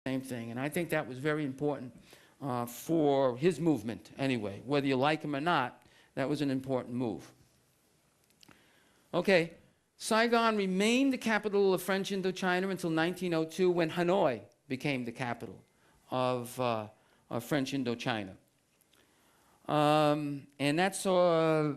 same thing. And I think that was very important for his movement anyway. Whether you like him or not, that was an important move. Okay, Saigon remained the capital of French Indochina until 1902 when Hanoi became the capital of French Indochina. And that's, but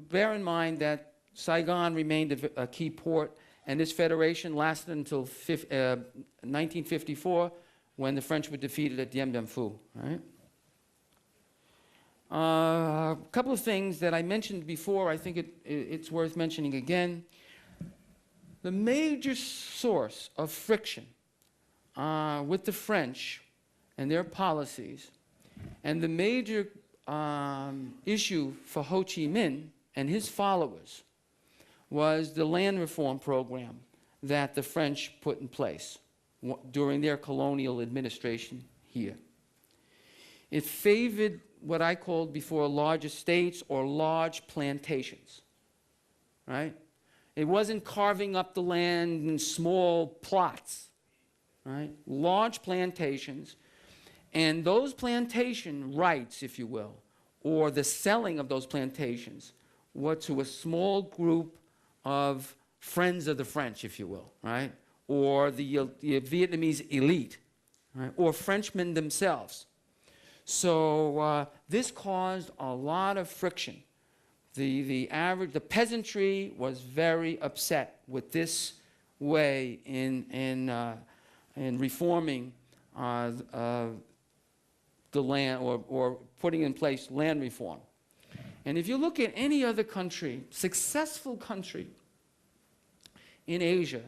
bear in mind that Saigon remained a key port, and this federation lasted until 1954 when the French were defeated at Dien Bien Phu. Right? A couple of things that I mentioned before, I think it's worth mentioning again. The major source of friction with the French and their policies, and the major issue for Ho Chi Minh and his followers was the land reform program that the French put in place during their colonial administration here. It favored what I called before large estates or large plantations, right? It wasn't carving up the land in small plots, right? Large plantations, and those plantation rights, if you will, or the selling of those plantations, were to a small group of friends of the French, if you will, right? Or the Vietnamese elite, right? Or Frenchmen themselves. So this caused a lot of friction. The peasantry was very upset with this way in reforming the land, or putting in place land reform. And if you look at any other country, successful country in Asia,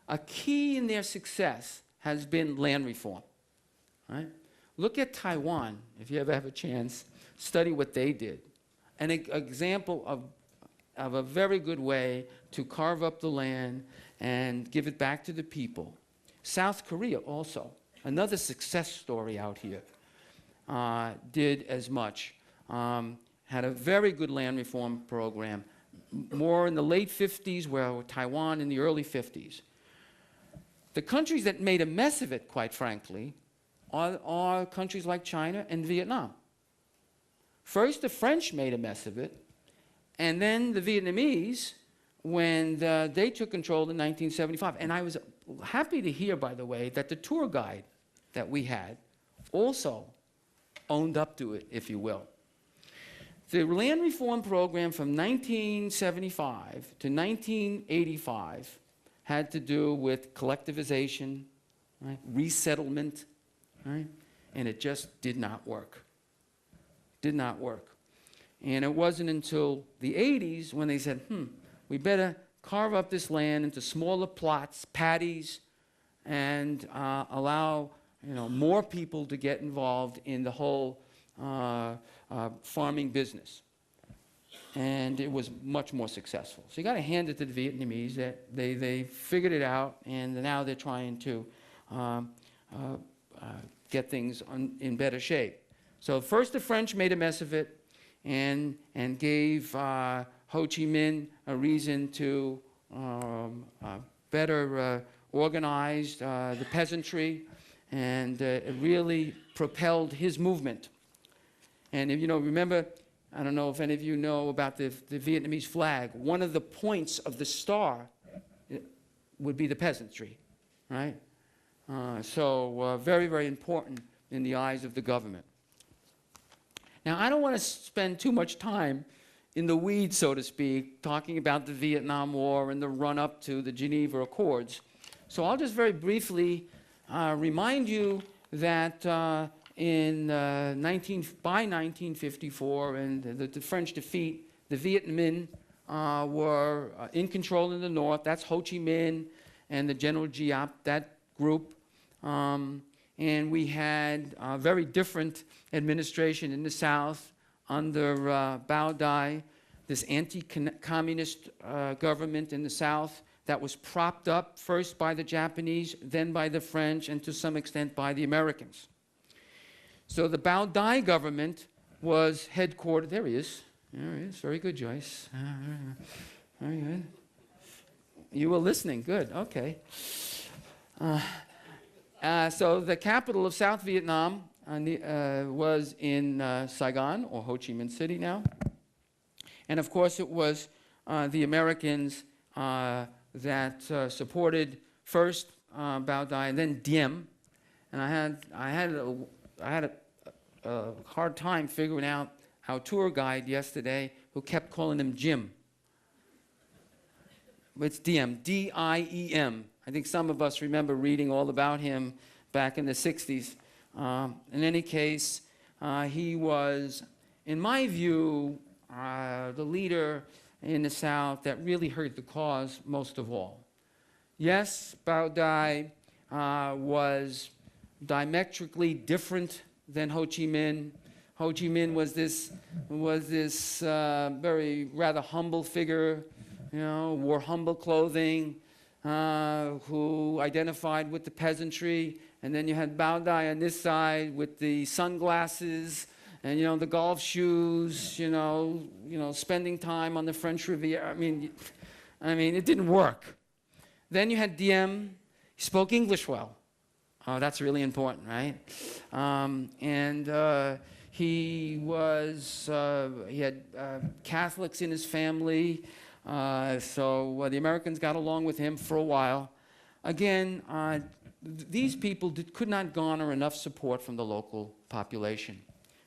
a key in their success has been land reform, right? Look at Taiwan, if you ever have a chance, study what they did. An example of a very good way to carve up the land and give it back to the people. South Korea also, another success story out here, did as much. Had a very good land reform program, more in the late 50s, where Taiwan in the early 50s. The countries that made a mess of it, quite frankly, are countries like China and Vietnam. First, the French made a mess of it, and then the Vietnamese, when they took control in 1975. And I was happy to hear, by the way, that the tour guide that we had also owned up to it, if you will. The land reform program from 1975 to 1985 had to do with collectivization, right? Resettlement, right? And it just did not work. Did not work. And it wasn't until the 80s when they said, we better carve up this land into smaller plots, paddies, and allow more people to get involved in the whole farming business. And it was much more successful. So you got to hand it to the Vietnamese that they figured it out, and now they're trying to get things in better shape. So first the French made a mess of it and gave Ho Chi Minh a reason to better organize the peasantry, and it really propelled his movement. And if remember, I don't know if any of you know about the Vietnamese flag. One of the points of the star would be the peasantry, right? So very, very important in the eyes of the government. Now, I don't want to spend too much time in the weeds, so to speak, talking about the Vietnam War and the run-up to the Geneva Accords. So I'll just very briefly remind you that by 1954 and the French defeat, the Viet Minh were in control in the north. That's Ho Chi Minh and the General Giap, that group. And we had a very different administration in the south under Bao Dai, this anti-communist government in the south that was propped up first by the Japanese, then by the French, and to some extent by the Americans. So the Bao Dai government was headquartered. There he is. There he is. Very good, Joyce. Very good. You were listening. Good. Okay. So the capital of South Vietnam was in Saigon, or Ho Chi Minh City now. And of course it was the Americans that supported first Bao Dai and then Diem. And I had a hard time figuring out our tour guide yesterday who kept calling him Jim. It's Diem, D-I-E-M. I think some of us remember reading all about him back in the 60s. In any case, he was, in my view, the leader in the South that really hurt the cause most of all. Yes, Bao Dai was diametrically different than Ho Chi Minh. Ho Chi Minh was this very rather humble figure, you know, wore humble clothing, who identified with the peasantry. And then you had Bao Dai on this side with the sunglasses and, you know, the golf shoes, you know, spending time on the French Riviera. I mean, it didn't work. Then you had Diem. He spoke English well. Oh, that's really important, right? He had Catholics in his family, so the Americans got along with him for a while. Again, these people could not garner enough support from the local population.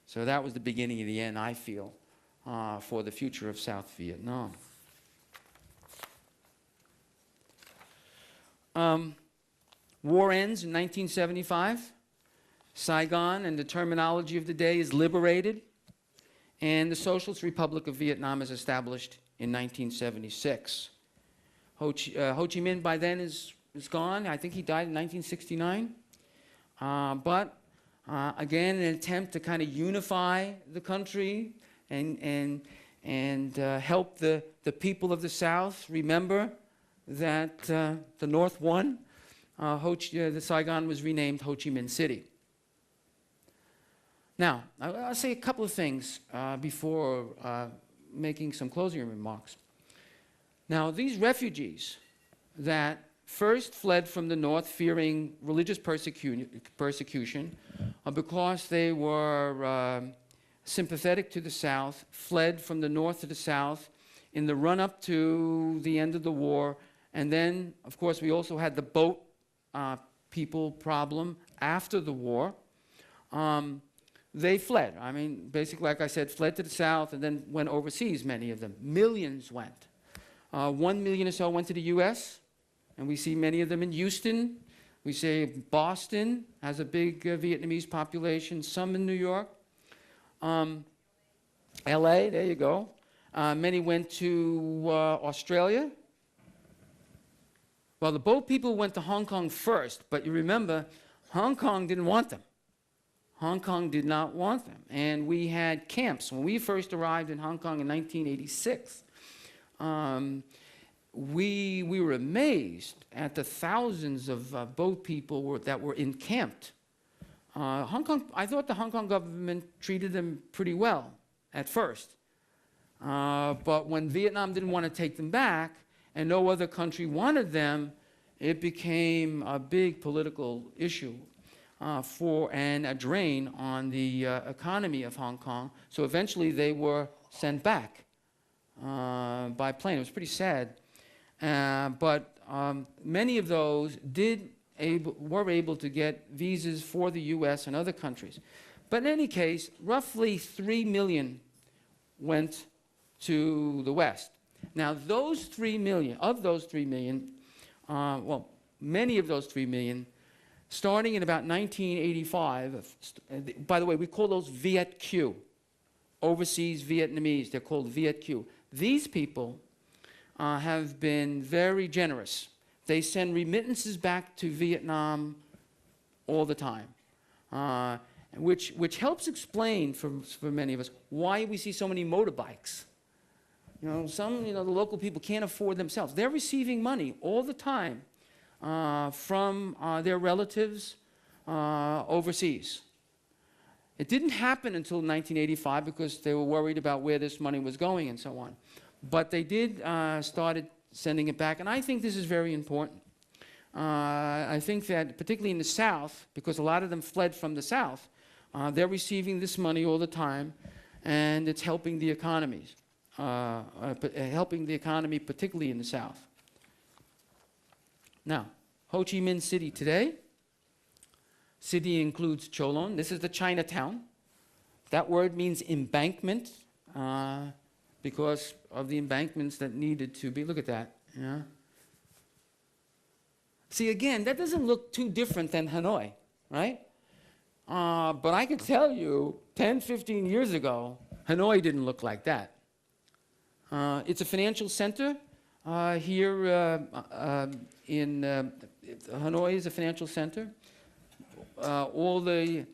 So that was the beginning of the end, I feel, for the future of South Vietnam. War ends in 1975. Saigon, and the terminology of the day, is liberated, and the Socialist Republic of Vietnam is established in 1976. Ho Chi Minh by then is gone. I think he died in 1969. Again, an attempt to kind of unify the country and help the people of the South remember that the North won. The Saigon was renamed Ho Chi Minh City. Now, I'll say a couple of things before making some closing remarks. Now, these refugees that first fled from the north fearing religious persecution because they were sympathetic to the South, fled from the north to the south in the run-up to the end of the war. And then, of course, we also had the boat people problem after the war. They fled. I mean, basically, like I said, fled to the south and then went overseas, many of them. Millions went. 1 million or so went to the U.S., and we see many of them in Houston. We say Boston has a big Vietnamese population, some in New York. L.A., there you go. Many went to Australia. Well, the boat people went to Hong Kong first, but you remember, Hong Kong didn't want them. Hong Kong did not want them. And we had camps. When we first arrived in Hong Kong in 1986, we were amazed at the thousands of boat people that were encamped. I thought the Hong Kong government treated them pretty well at first. But when Vietnam didn't want to take them back, and no other country wanted them, it became a big political issue and a drain on the economy of Hong Kong. So eventually they were sent back by plane. It was pretty sad. But many of those were able to get visas for the U.S. and other countries. But in any case, roughly 3 million went to the West. Now, those 3 million, well, many of those 3 million, starting in about 1985, by the way, we call those Viet Q, overseas Vietnamese. They're called Viet Q. These people have been very generous. They send remittances back to Vietnam all the time, which helps explain for many of us why we see so many motorbikes. The local people can't afford themselves. They're receiving money all the time from their relatives overseas. It didn't happen until 1985 because they were worried about where this money was going and so on. But they did started sending it back, and I think this is very important. I think that particularly in the South, because a lot of them fled from the South, they're receiving this money all the time, and it's helping the economies, helping the economy particularly in the South. Now, Ho Chi Minh City today. City includes Cholon. This is the Chinatown. That word means embankment because of the embankments that needed to be. Look at that. Yeah. See, again, that doesn't look too different than Hanoi, right? But I can tell you, 10, 15 years ago, Hanoi didn't look like that. It's a financial center. Here in Hanoi is a financial center. All the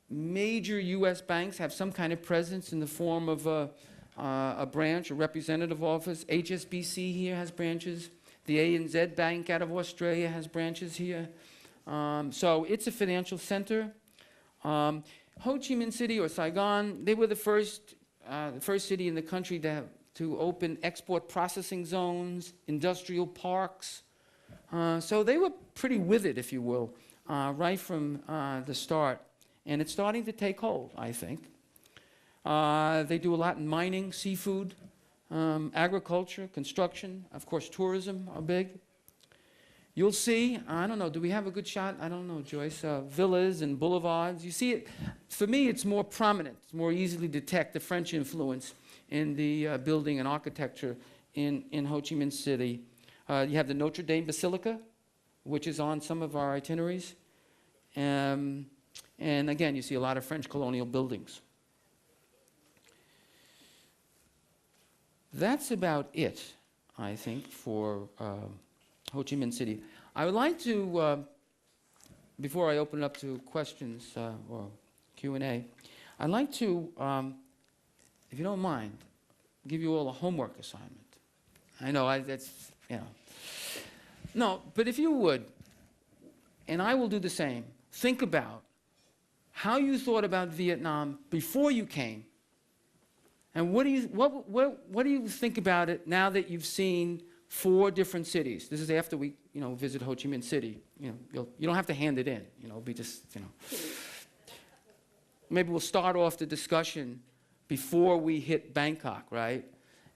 major U.S. banks have some kind of presence in the form of a branch, a representative office. HSBC here has branches. The ANZ Bank out of Australia has branches here. So it's a financial center. Ho Chi Minh City or Saigon, they were the first city in the country to open export processing zones, industrial parks. So they were pretty with it, if you will, right from the start. And it's starting to take hold, I think. They do a lot in mining, seafood, agriculture, construction, of course, tourism are big. You'll see, I don't know, do we have a good shot? I don't know, Joyce. Villas and boulevards. You see it, for me, it's more prominent. It's more easily detect the French influence in the building and architecture in Ho Chi Minh City. You have the Notre Dame Basilica, which is on some of our itineraries. And again, you see a lot of French colonial buildings. That's about it, I think, for Ho Chi Minh City. I would like to, before I open it up to questions or Q&A, I'd like to, if you don't mind, give you all a homework assignment. I know, that's, you know. No, but if you would, and I will do the same, think about how you thought about Vietnam before you came, and what do you think about it now that you've seen 4 different cities? This is after we, visit Ho Chi Minh City. You don't have to hand it in. It'll be just, Maybe we'll start off the discussion before we hit Bangkok, right?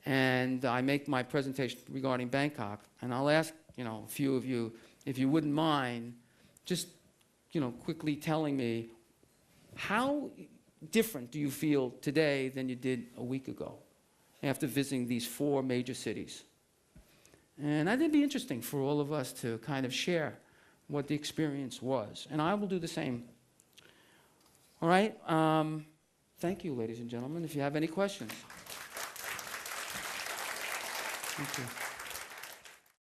And I make my presentation regarding Bangkok, and I'll ask, a few of you, if you wouldn't mind, just, quickly telling me how different do you feel today than you did a week ago after visiting these 4 major cities? And I think it'd be interesting for all of us to kind of share what the experience was. And I will do the same. All right? Thank you, ladies and gentlemen. If you have any questions. Thank you.